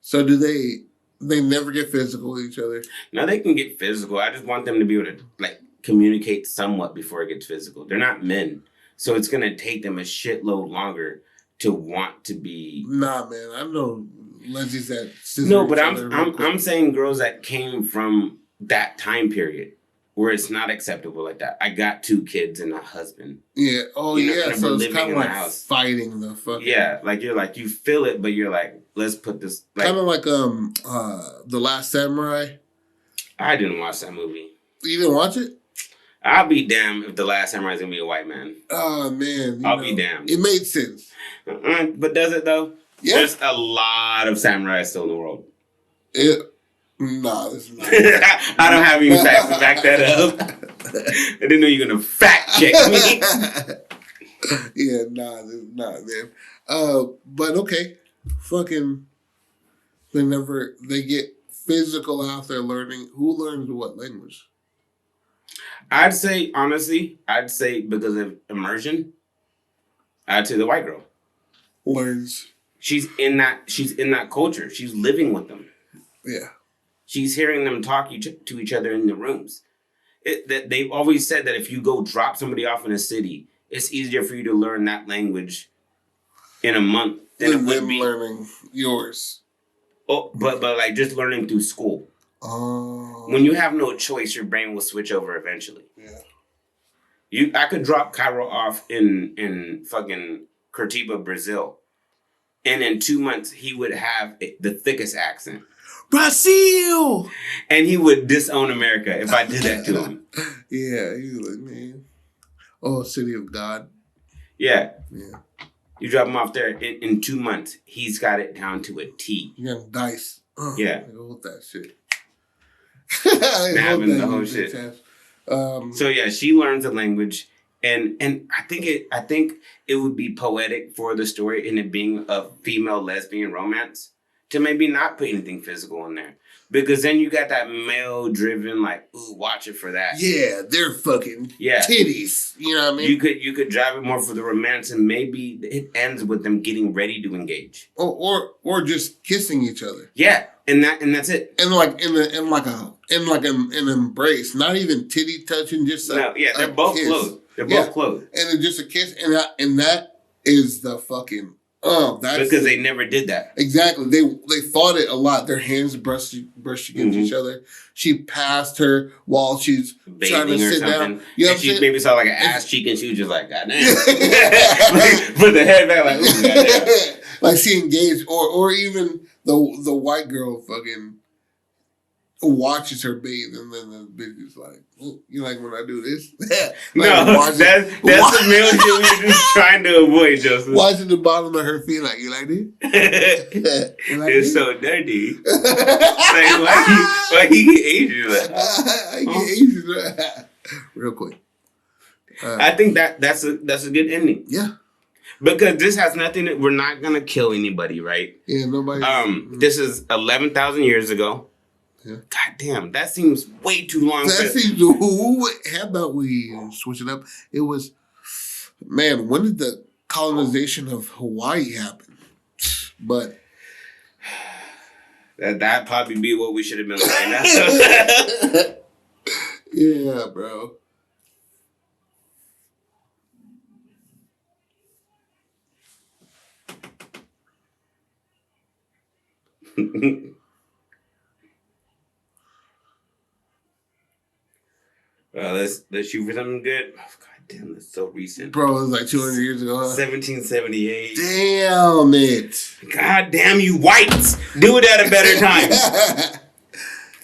So do they never get physical with each other? No, they can get physical. I just want them to be able to like communicate somewhat before it gets physical. They're not men. So it's gonna take them a shitload longer to want to be. Nah, man. I know lesbians that no, but I'm saying girls that came from that time period. Where it's not acceptable like that. I got 2 kids and a husband. Yeah. Oh, yeah. So it's kind of like house. fighting the fucking... Yeah. Like, you're like, you feel it, but you're like, let's put this... Like, kind of like The Last Samurai. I didn't watch that movie. You didn't watch it? I'll be damned if The Last Samurai is going to be a white man. Oh, man. I'll be damned. It made sense. But does it, though? Yeah. There's a lot of samurais still in the world. Nah, this is not. I don't have any facts to back that up. I didn't know you were going to fact check me. Yeah, nah, man. But okay. Fucking, they get physical out there learning. Who learns what language? I'd say, honestly, because of immersion, I'd say the white girl. Learns. She's in that culture. She's living with them. Yeah. She's hearing them talk to each other in the rooms. They've always said that if you go drop somebody off in a city, it's easier for you to learn that language in a month than it would be learning yours. Oh, but like just learning through school. Oh. When you have no choice, your brain will switch over eventually. Yeah. I could drop Cairo off in fucking Curitiba, Brazil, and in 2 months he would have the thickest accent. Brazil! And he would disown America if I did that to him. Yeah, he was like, man. Oh, City of God. Yeah. Yeah. You drop him off there, in 2 months, he's got it down to a T. You got dice. Yeah. Hold that shit. Having the whole shit. So yeah, she learns the language. And I think it would be poetic for the story in it being a female lesbian romance to maybe not put anything physical in there. Because then you got that male-driven, like, ooh, watch it for that. Yeah, they're fucking titties. You know what I mean? You could drive it more for the romance, and maybe it ends with them getting ready to engage, or just kissing each other. Yeah, and that's it. And like an embrace, not even titty touching, just they're both kiss. clothed. They're both clothed, and it's just a kiss, and that is the fucking. That's because they never did that. Exactly. They fought it a lot. Their hands brushed against each other. She passed her while she's bathing trying to sit down. You know and she maybe saw like an ass cheek and she was just like, God damn. like, put the head back like, ooh, goddamn. Like she engaged, or even the white girl fucking watches her bathe, and then the bitch is like, you like when I do this? No, that's the male shit we're just trying to avoid, Joseph. Watching the bottom of her feet like, you like this? It's so dirty. Like, why he get Asian? I get Asian. Real quick. I think that's a good ending. Yeah. Because this has nothing. We're not gonna kill anybody, right? Yeah, nobody. This is 11,000 years ago. Yeah. God damn, that seems way too long. That seems. How about we switch it up? It was, man. When did the colonization of Hawaii happen? But that probably be what we should have been looking at. Yeah, bro. Let's shoot for something good. Oh, God damn, that's so recent. Bro, it was like 200 years ago, huh? 1778. Damn it. God damn you whites. Do it at a better time.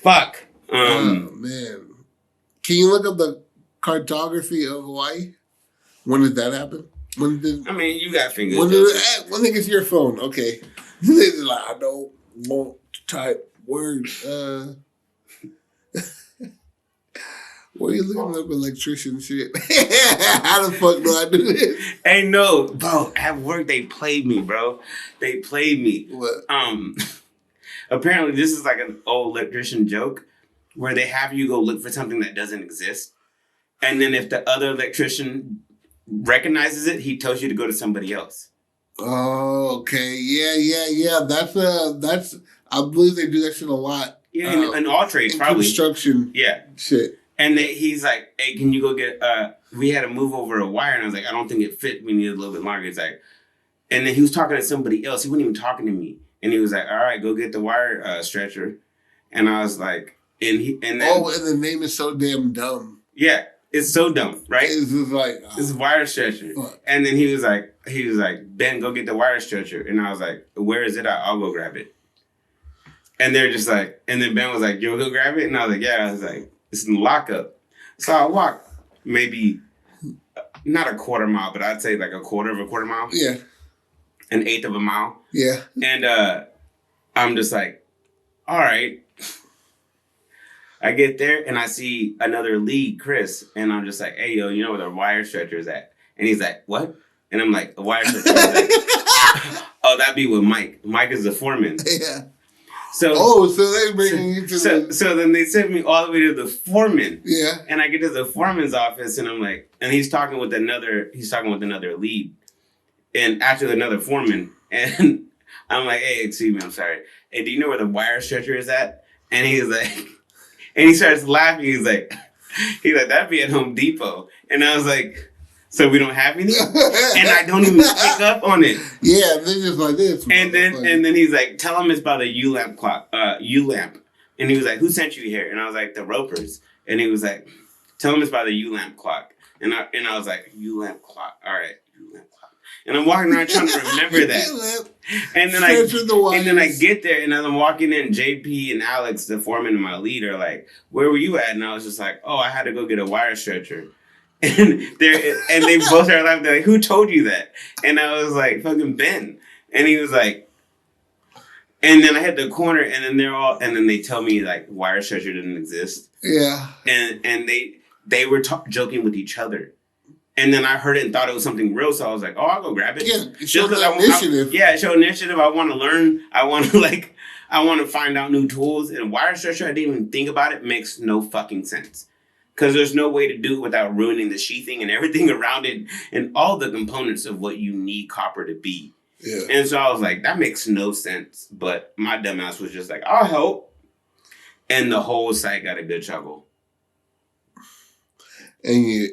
Fuck. Oh, man. Can you look up the cartography of Hawaii? When did that happen? I mean, you got fingers. When it gets your phone, okay. It's like, I don't want to type words. What are you looking up electrician shit? How the fuck do I do this? Hey, no, bro. At work, they played me, bro. They played me. What? Apparently, this is like an old electrician joke where they have you go look for something that doesn't exist, and then if the other electrician recognizes it, he tells you to go to somebody else. Oh, okay. Yeah. That's. I believe they do that shit a lot. Yeah, in all trades, probably construction. Yeah, shit. And he's like, "Hey, can you go get?" We had to move over a wire, and I was like, "I don't think it fit. We need a little bit longer." He's like, and then he was talking to somebody else. He wasn't even talking to me, and he was like, "All right, go get the wire stretcher," and I was like, and then the name is so damn dumb. Yeah, it's so dumb, right? It's just like this wire stretcher, and then he was like, "Ben, go get the wire stretcher," and I was like, "Where is it? I'll go grab it." And they're just like, and then Ben was like, "You'll go grab it," and I was like, "Yeah." I was like, "It's in the lockup." So I walked maybe not a quarter mile, but I'd say like a quarter mile. Yeah. An eighth of a mile. Yeah. And I'm just like, all right. I get there and I see another lead, Chris, and I'm just like, "Hey, yo, you know where the wire stretcher is at?" And he's like, "What?" And I'm like, "A wire stretcher." He's like, "Oh, that'd be with Mike. Mike is the foreman." Yeah. So they bring you to so then they sent me all the way to the foreman. Yeah. And I get to the foreman's office and I'm like, and he's talking with another lead, and actually another foreman. And I'm like, "Hey, excuse me, I'm sorry. Hey, do you know where the wire stretcher is at?" And he's like, and he starts laughing. He's like, "That'd be at Home Depot." And I was like, "So we don't have any?" And I don't even pick up on it. Yeah, they're just like this. And then he's like, "Tell him it's about a U-lamp clock, U-lamp." And he was like, "Who sent you here?" And I was like, "The Ropers." And he was like, "Tell him it's about a U-lamp clock." And I was like, "U-lamp clock. All right, U-lamp clock." And I'm walking around trying to remember that. And then I get there and as I'm walking in, JP and Alex, the foreman and my lead, are like, "Where were you at?" And I was just like, "Oh, I had to go get a wire stretcher." And they both started laughing. They're like, "Who told you that?" And I was like, "Fucking Ben." And he was like, and then I hit the corner, and then they tell me like wire stretcher didn't exist. Yeah. And they were joking with each other. And then I heard it and thought it was something real, so I was like, "Oh, I'll go grab it." Yeah, it showed initiative. It showed initiative. I want to learn. I want to find out new tools. And wire stretcher, I didn't even think about it. Makes no fucking sense. Because there's no way to do it without ruining the sheathing and everything around it and all the components of what you need copper to be. Yeah. And so I was like, that makes no sense. But my dumbass was just like, "I'll help." And the whole site got a good chuckle. And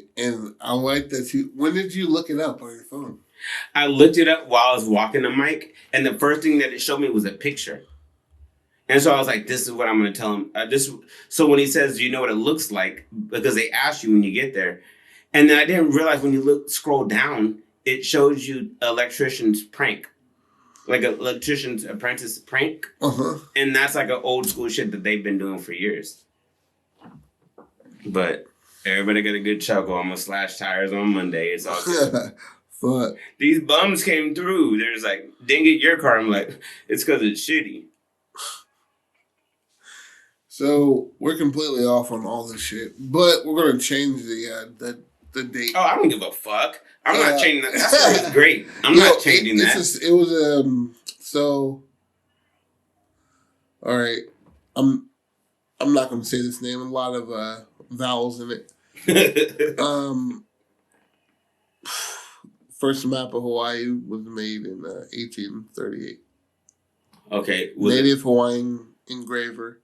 I like that when did you look it up on your phone? I looked it up while I was walking the mic, and the first thing that it showed me was a picture. And so I was like, "This is what I'm going to tell him." So when he says, "Do you know what it looks like?" Because they ask you when you get there. And then I didn't realize when you scroll down, it shows you electrician's prank. Like an electrician's apprentice prank. Uh-huh. And that's like an old school shit that they've been doing for years. But everybody got a good chuckle. I'm going to slash tires on Monday. It's all good. Fuck. These bums came through. There's like, "Ding it, your car." I'm like, "It's because it's shitty." So we're completely off on all this shit, but we're going to change the the date. Oh, I don't give a fuck. I'm not changing that. That story is great. I'm not changing that. It was so. All right, I'm not going to say this name. A lot of vowels in it. First map of Hawaii was made in 1838. Okay. Native Hawaiian engraver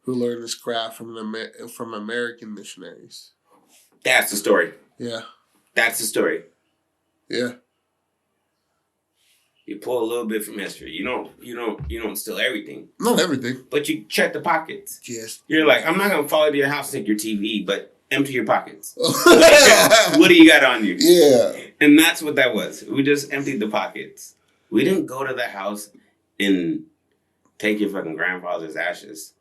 who learned this craft from American missionaries. That's the story. Yeah. That's the story. Yeah. You pull a little bit from history. You don't steal everything. Not everything. But you check the pockets. Yes. You're like, I'm not gonna follow to your house and take your TV, but empty your pockets. What do you got on you? Yeah. And that's what that was. We just emptied the pockets. We didn't go to the house and take your fucking grandfather's ashes.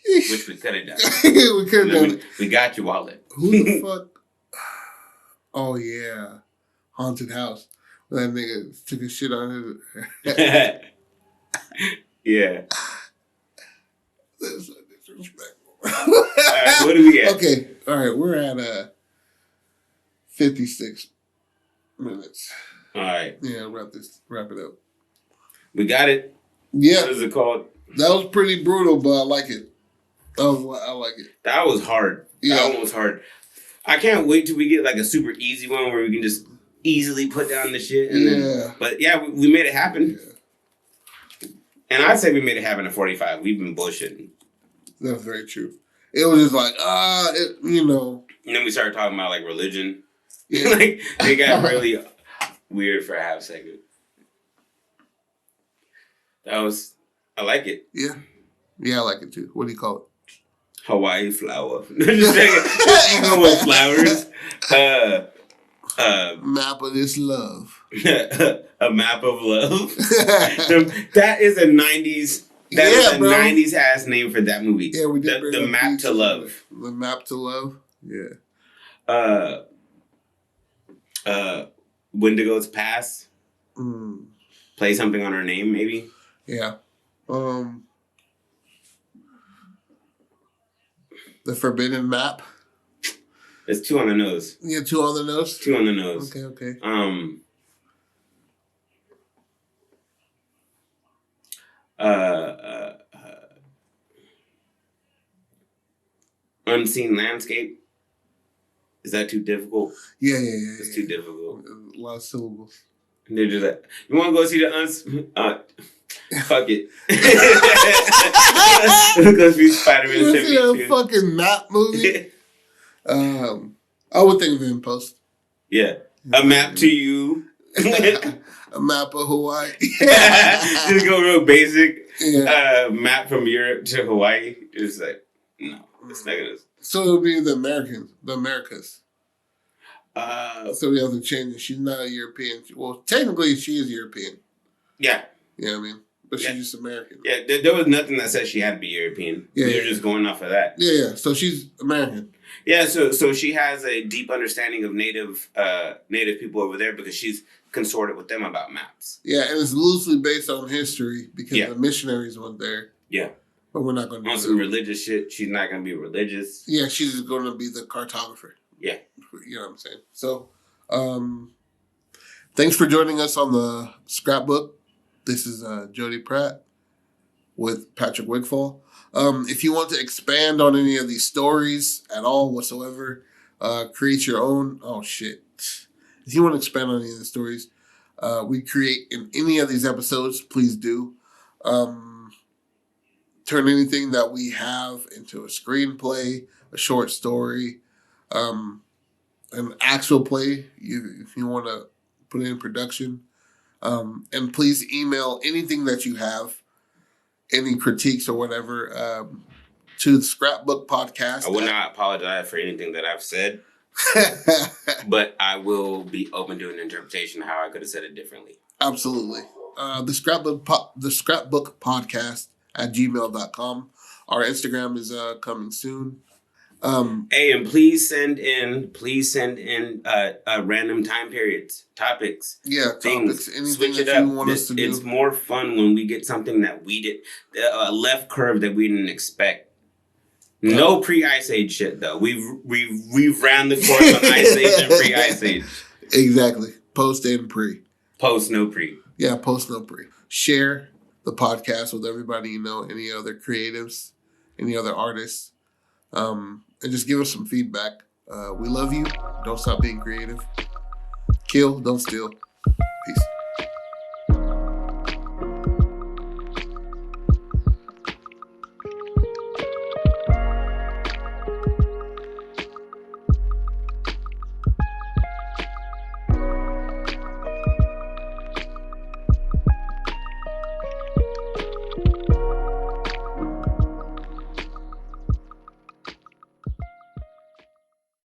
Which we could have done. We could have done. We got your wallet. Who the fuck? Oh yeah, haunted house. That nigga took a shit on his. Yeah. That's so disrespectful. All right, what do we at? Okay, all right, we're at 56 minutes. All right. Yeah, wrap it up. We got it. Yeah. What is it called? That was pretty brutal, but I like it. I like it. That was hard. Yeah. That one was hard. I can't wait till we get like a super easy one where we can just easily put down the shit. And then, but yeah, we made it happen. Yeah. And I'd say we made it happen at 45. We've been bullshitting. That's very true. It was just like, you know. And then we started talking about like religion. Yeah. Like it got really weird for a half second. I like it. Yeah. Yeah, I like it too. What do you call it? Hawaii flower. Just go with flowers. Map of this love. A map of love. That is a 90s. That is a 90s ass name for that movie. Yeah, we did. The map to love. The map to love. Yeah. Wendigo's Pass. Mm. Play something on her name, maybe. Yeah. The Forbidden Map. It's 2 on the nose. Yeah, 2 on the nose? 2 on the nose. Okay. Unseen Landscape. Is that too difficult? Yeah. It's too difficult. A lot of syllables. And they're just like, you want to go see the fuck it. Let's go see Spider-Man. You see a fucking map movie? I would think of it in post. Yeah. A map to you. A map of Hawaii. Just go real basic. Yeah. Map from Europe to Hawaii. It's like, no. It's not gonna. So it'll be the Americas. So we have to change it. She's not a European. Well, technically she is European. Yeah. You know what I mean? But she's just American. Yeah, there was nothing that said she had to be European. Yeah, we were just going off of that. Yeah. So she's American. Yeah, so she has a deep understanding of native people over there because she's consorted with them about maps. Yeah, and it's loosely based on history because the missionaries went there. Yeah. But we're not going to do some religious shit. She's not going to be religious. Yeah, she's going to be the cartographer. Yeah. You know what I'm saying? So, thanks for joining us on the Scrapbook. This is Jody Pratt with Patrick Wigfall. If you want to expand on any of these stories at all whatsoever, create your own. Oh, shit. If you want to expand on any of the stories we create in any of these episodes, please do. Turn anything that we have into a screenplay, a short story, an actual play, if you want to put it in production. And please email anything that you have, any critiques or whatever, to the Scrapbook Podcast. I will not apologize for anything that I've said, but I will be open to an interpretation of how I could have said it differently. Absolutely. The Scrapbook Podcast at gmail.com. Our Instagram is coming soon. Hey, and please send in random time periods, topics. Yeah, things. Topics, anything Switch that it up. you want us to do. It's more fun when we get something that we did, a left curve that we didn't expect. No pre-Ice Age shit though. We've ran the course on Ice Age and pre-Ice Age. Exactly. Post and pre. Post, no pre. Yeah, post, no pre. Share the podcast with everybody you know, any other creatives, any other artists, and just give us some feedback. We love you. Don't stop being creative. Kill, don't steal.